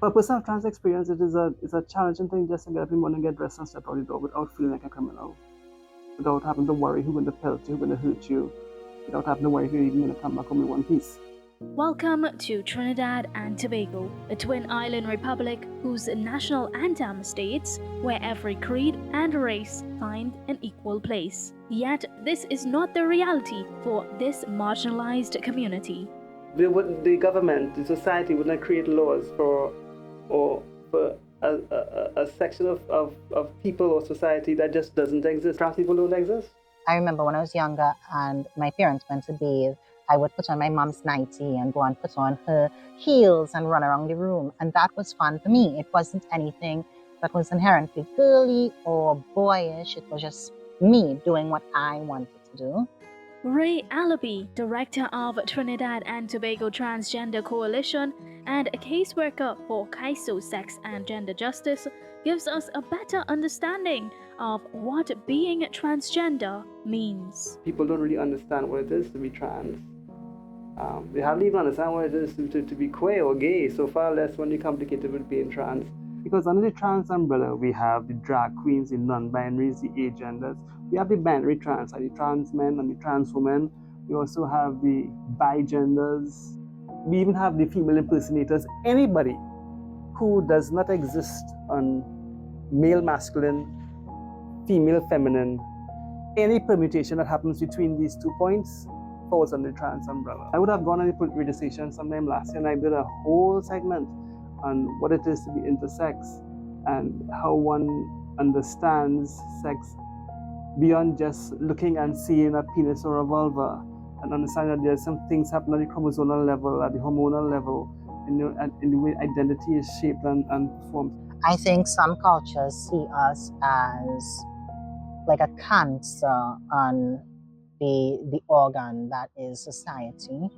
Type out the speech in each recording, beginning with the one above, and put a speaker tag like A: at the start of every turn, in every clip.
A: a person of trans experience, it is a challenging thing just to get up in the morning, get dressed and step out the door without feeling like a criminal, without having to worry who's going to pelt you, who's going to hurt you, without having to worry if you're even going to come back home in one piece.
B: Welcome to Trinidad and Tobago, a twin island republic whose national anthem states, where every creed and race find an equal place. Yet, this is not the reality for this marginalized community.
A: The government, the society would not create laws for a section of people or society that just doesn't exist. Trans people don't exist.
C: I remember when I was younger and my parents went to bathe, I would put on my mom's nightie and go and put on her heels and run around the room. And that was fun for me. It wasn't anything that was inherently girly or boyish. It was just me doing what I wanted to do.
B: Rae Alibey, director of Trinidad and Tobago Transgender Coalition and a caseworker for CAISO Sex and Gender Justice, gives us a better understanding of what being transgender means.
A: People don't really understand what it is to be trans. They hardly even understand what it is to be queer or gay, so far less when you complicate it with being trans. Because under the trans umbrella, we have the drag queens, the non-binaries, the agenders. We have the binary trans, like the trans men and the trans women. We also have the bigenders. We even have the female impersonators. Anybody who does not exist on male masculine, female feminine, any permutation that happens between these 2 points falls under the trans umbrella. I would have gone on the radio station sometime last year and I did a whole segment on what it is to be intersex and how one understands sex beyond just looking and seeing a penis or a vulva, and understanding that there's some things happen at the chromosomal level, at the hormonal level, in the way identity is shaped and formed.
C: I think some cultures see us as like a cancer on the organ that is society,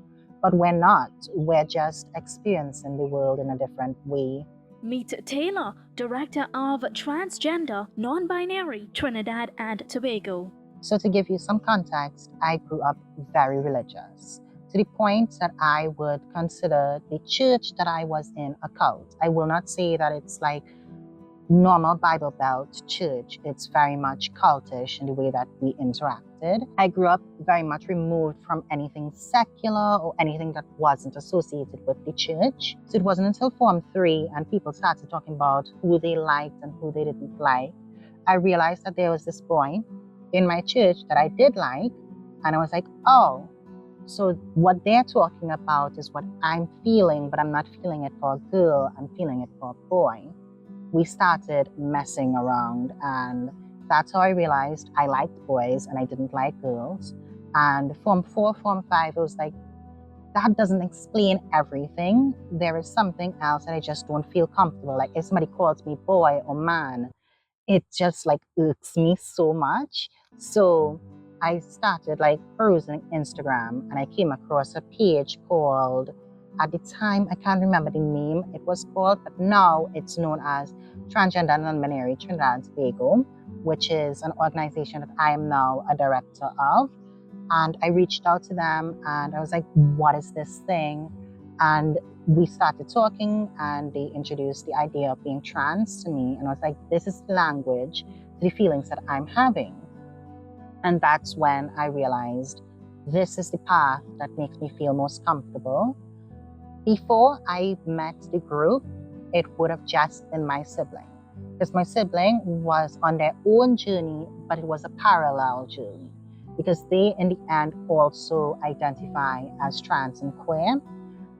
C: but we're not. We're just experiencing the world in a different way.
B: Meet Taylor, director of Transgender, Non-Binary, Trinidad and Tobago.
C: So to give you some context, I grew up very religious, to the point that I would consider the church that I was in a cult. I will not say that it's like normal Bible Belt church. It's very much cultish in the way that we interacted. I grew up very much removed from anything secular or anything that wasn't associated with the church. So it wasn't until Form 3 and people started talking about who they liked and who they didn't like, I realized that there was this boy in my church that I did like, and I was like, oh, so what they're talking about is what I'm feeling, but I'm not feeling it for a girl, I'm feeling it for a boy. We started messing around, and that's how I realized I liked boys and I didn't like girls. And Form 4, Form 5, it was like, that doesn't explain everything. There is something else that I just don't feel comfortable. Like if somebody calls me boy or man, it just like irks me so much. So I started like perusing Instagram and I came across a page called, at the time, I can't remember the name it was called, but now it's known as Transgender and Non-Binary Trinidad and Tobago, which is an organization that I am now a director of. And I reached out to them and I was like, what is this thing? And we started talking and they introduced the idea of being trans to me. And I was like, this is the language to the feelings that I'm having. And that's when I realized this is the path that makes me feel most comfortable. Before I met the group, it would have just been my sibling. Because my sibling was on their own journey, but it was a parallel journey. Because they, in the end, also identify as trans and queer.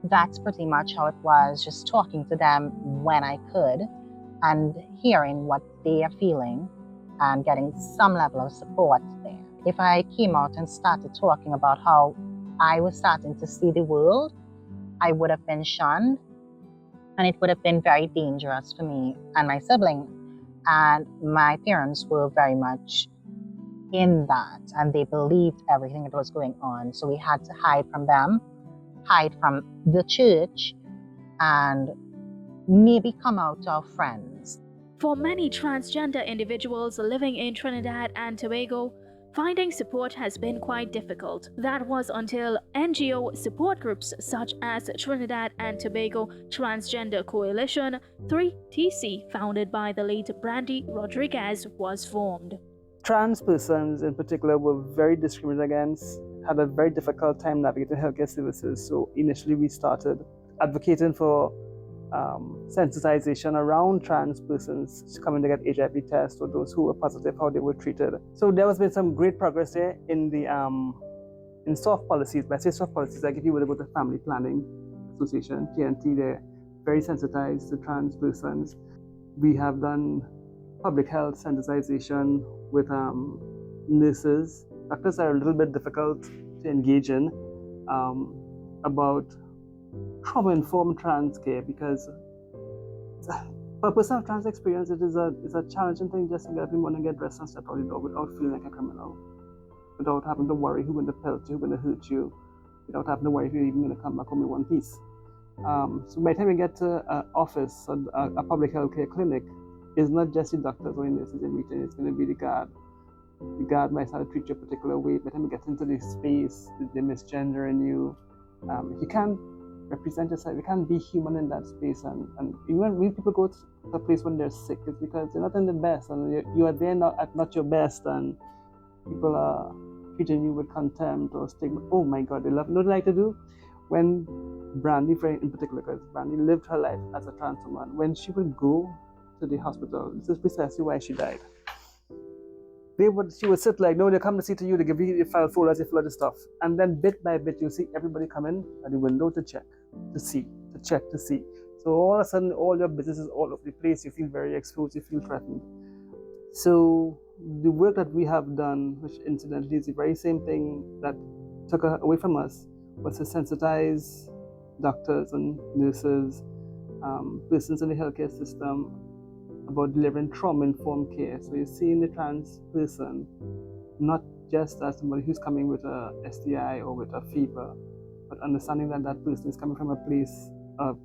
C: That's pretty much how it was, just talking to them when I could and hearing what they are feeling and getting some level of support there. If I came out and started talking about how I was starting to see the world, I would have been shunned, and it would have been very dangerous for me and my sibling. And my parents were very much in that, and they believed everything that was going on. So we had to hide from them, hide from the church, and maybe come out to our friends.
B: For many transgender individuals living in Trinidad and Tobago, finding support has been quite difficult. That was until NGO support groups such as Trinidad and Tobago Transgender Coalition 3TC, founded by the late Brandy Rodriguez, was formed.
A: Trans persons in particular were very discriminated against, had a very difficult time navigating healthcare services. So initially we started advocating for sensitization around trans persons coming to get HIV tests, or those who were positive, how they were treated. So there has been some great progress there in the in soft policies. By say soft policies, like if you were to go to Family Planning Association, TNT, they're very sensitized to trans persons. We have done public health sensitization with nurses. Doctors are a little bit difficult to engage in about trauma-informed trans care, because for a person of trans experience, it is a challenging thing just to get up in the morning, get dressed and step out the door without feeling like a criminal, without having to worry who's going to pelt you, who's going to hurt you, without having to worry if you're even going to come back home in one piece. So by the time you get to an office or a public health care clinic, it's not just the doctors or the nurses in meeting, it's going to be the guard. The guard might start to treat you a particular way. By the time you get into this space, they misgendering you. If you can't represent yourself, you can't be human in that space. And even when people go to a place when they're sick, it's because they're not in the best, and you are there not your best, and people are treating you with contempt or stigma. Oh my God, they love. You know what they like to do? When Brandy, in particular, because Brandy lived her life as a trans woman, when she would go to the hospital, this is precisely why she died. She would sit like, no, they come to see to you, they give you the file folders, you fill out the stuff. And then bit by bit, you see everybody come in at the window to check, to see, to check, to see. So all of a sudden, all your business is all over the place. You feel very exposed, you feel threatened. So the work that we have done, which incidentally is the very same thing that took away from us, was to sensitize doctors and nurses, persons in the healthcare system, about delivering trauma-informed care. So you're seeing the trans person not just as somebody who's coming with a STI or with a fever, but understanding that that person is coming from a place of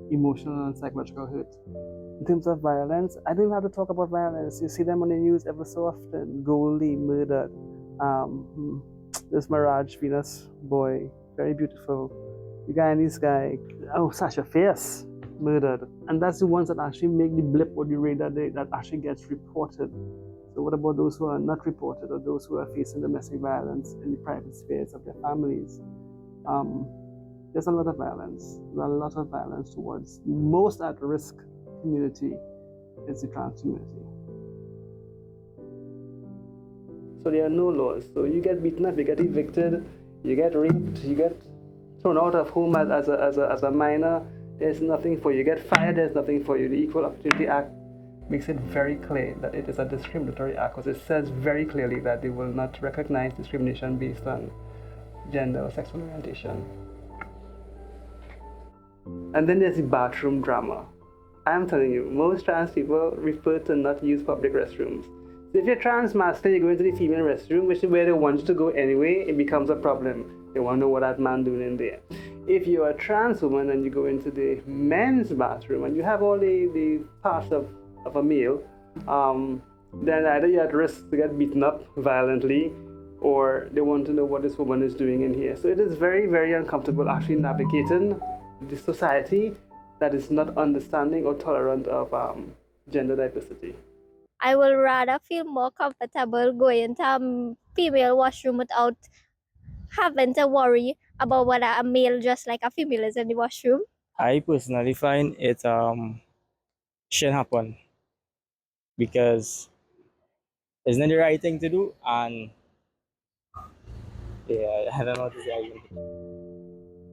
A: emotional and psychological hurt. In terms of violence, I don't even have to talk about violence. You see them on the news ever so often. Goldie murdered. This Mirage Venus boy, very beautiful. The guy and this guy, Sasha Fierce, murdered. And that's the ones that actually make the blip or the radar that actually gets reported. So what about those who are not reported, or those who are facing domestic violence in the private spheres of their families? There's a lot of violence. There's a lot of violence towards most at-risk community is the trans community. So there are no laws. So you get beaten up, you get evicted, you get raped, you get thrown out of home as a minor. There's nothing for you. You get fired, there's nothing for you. The Equal Opportunity Act makes it very clear that it is a discriminatory act, because it says very clearly that they will not recognize discrimination based on gender or sexual orientation. And then there's the bathroom drama. I'm telling you, most trans people prefer to not use public restrooms. So if you're trans masculine, you go into the female restroom, which is where they want you to go anyway, it becomes a problem. They want to know what that man doing in there. If you're a trans woman and you go into the men's bathroom and you have all the parts of a male, then either you're at risk to get beaten up violently, or they want to know what this woman is doing in here. So it is very, very uncomfortable actually navigating the society that is not understanding or tolerant of gender diversity.
D: I will rather feel more comfortable going to a female washroom without having to worry about whether a male just like a female is in the washroom.
E: I personally find it shouldn't happen, because it's not the right thing to do, and yeah, I don't know what to say.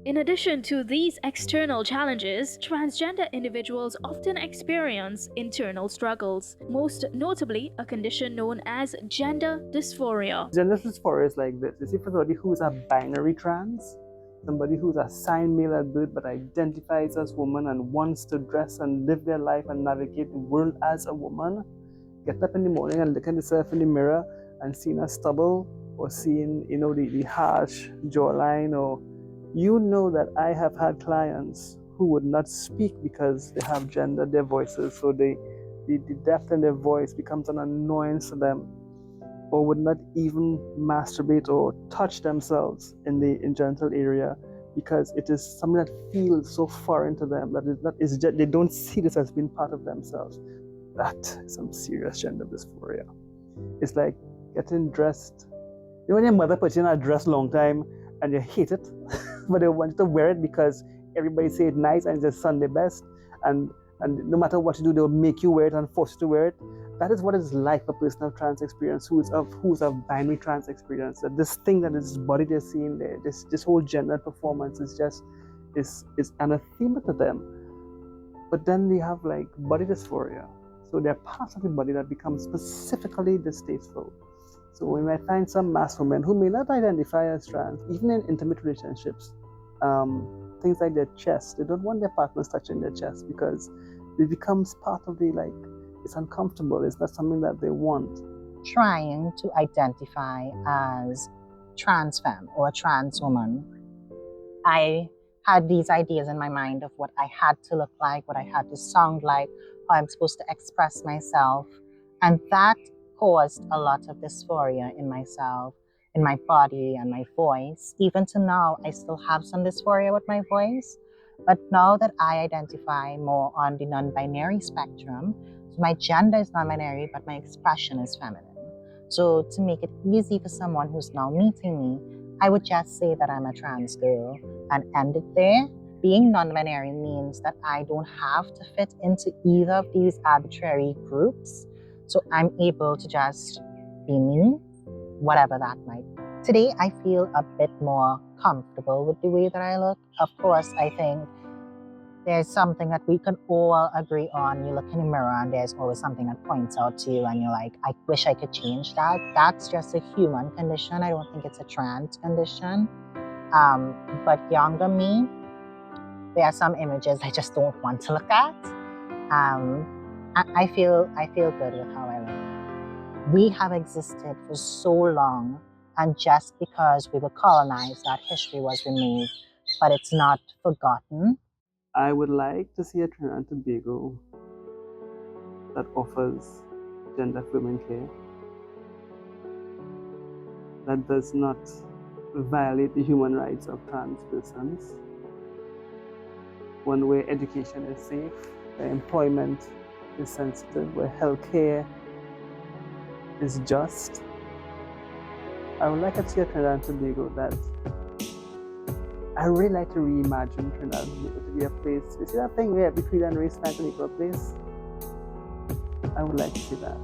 B: In addition to these external challenges, transgender individuals often experience internal struggles, most notably a condition known as gender dysphoria.
A: Gender dysphoria is like this. You see, for somebody who's a binary trans, somebody who's assigned male at birth but identifies as woman and wants to dress and live their life and navigate the world as a woman, get up in the morning and look at themselves in the mirror and seeing a stubble, or seeing, the harsh jawline, or that I have had clients who would not speak because they have gendered their voices, so the depth in their voice becomes an annoyance to them. or would not even masturbate or touch themselves in the genital area because it is something that feels so foreign to them that they don't see this as being part of themselves. That is some serious gender dysphoria. It's like getting dressed. You know when your mother puts you in a dress long time and you hate it, but they want you to wear it because everybody say it's nice and it's just Sunday best, and no matter what you do, they'll make you wear it and force you to wear it. That is what it's like for a person of trans experience who's of binary trans experience. That this thing that is body they're seeing there, this whole gender performance is just is anathema to them. But then they have like body dysphoria. So there are parts of the body that become specifically distasteful. So we might find some mass women who may not identify as trans, even in intimate relationships. Things like their chest, they don't want their partners touching their chest because it becomes part of the like, it's uncomfortable, it's not something that they want.
C: Trying to identify as trans femme or a trans woman, I had these ideas in my mind of what I had to look like, what I had to sound like, how I'm supposed to express myself. And that caused a lot of dysphoria in myself, in my body and my voice. Even to now, I still have some dysphoria with my voice. But now that I identify more on the non-binary spectrum, so my gender is non-binary, but my expression is feminine. So to make it easy for someone who's now meeting me, I would just say that I'm a trans girl and end it there. Being non-binary means that I don't have to fit into either of these arbitrary groups. So I'm able to just be me, whatever that might be. Today, I feel a bit more comfortable with the way that I look. Of course, I think there's something that we can all agree on. You look in the mirror and there's always something that points out to you and you're like, I wish I could change that. That's just a human condition. I don't think it's a trans condition. But younger me, there are some images I just don't want to look at. I feel good with how I look. We have existed for so long, and just because we were colonized, that history was removed, but it's not forgotten.
A: I would like to see a Trinidad and Tobago that offers gender affirming care, that does not violate the human rights of trans persons, one where education is safe, where employment is sensitive, where healthcare is just. I would like to see a Trinidad and Tobago that I really like to reimagine Trinidad and Tobago to be a place. You see that thing where every creed and race find an equal place? I would like to see that.